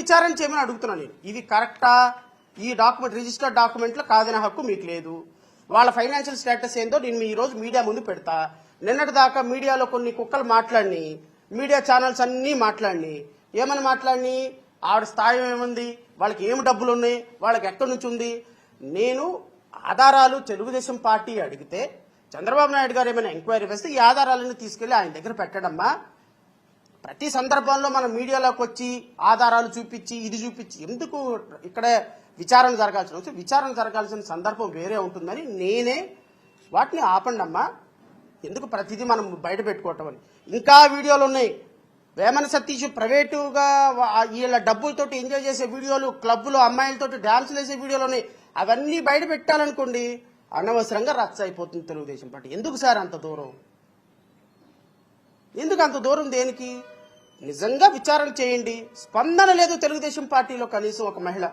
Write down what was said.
విచారణ చేయమని అడుగుతున్నాను నేను. ఇది కరెక్టా? ఈ డాక్యుమెంట్ రిజిస్టర్డ్ డాక్యుమెంట్లో కాదనే హక్కు మీకు లేదు. వాళ్ళ ఫైనాన్షియల్ స్టేటస్ ఏందో నేను ఈ రోజు మీడియా ముందు పెడతా. నిన్నటి దాకా మీడియాలో కొన్ని కుక్కలు మాట్లాడిని, మీడియా ఛానల్స్ అన్నీ మాట్లాడిని. ఏమని మాట్లాడిని? ఆవిడ స్థాయి ఏముంది, వాళ్ళకి ఏమి డబ్బులు ఉన్నాయి, వాళ్ళకి ఎక్కడి నుంచి ఉంది. నేను ఆధారాలు తెలుగుదేశం పార్టీ అడిగితే చంద్రబాబు నాయుడు గారు ఏమైనా ఎంక్వైరీ వేస్తే ఈ ఆధారాలను తీసుకెళ్లి ఆయన దగ్గర పెట్టడమ్మా. ప్రతి సందర్భంలో మనం మీడియాలోకి వచ్చి ఆధారాలు చూపించి ఇది చూపించి ఎందుకు ఇక్కడే విచారణ జరగాల్సిన సందర్భం వేరే ఉంటుందని నేనే వాటిని ఆపండమ్మా. ఎందుకు ప్రతిదీ మనం బయట పెట్టుకోవటం అని. ఇంకా వీడియోలు ఉన్నాయి. వేమన సతీష్ ప్రైవేటుగా వీళ్ళ డబ్బులతోటి ఎంజాయ్ చేసే వీడియోలు, క్లబ్లో అమ్మాయిలతోటి డాన్సులు వేసే వీడియోలు ఉన్నాయి. అవన్నీ బయట పెట్టాలనుకోండి అనవసరంగా రచ్చ అయిపోతుంది తెలుగుదేశం పార్టీ. ఎందుకు సార్ అంత దూరం? ఎందుకు అంత దూరం దేనికి? నిజంగా విచారణ చేయండి. స్పందన లేదు తెలుగుదేశం పార్టీలో కనీసం ఒక మహిళ.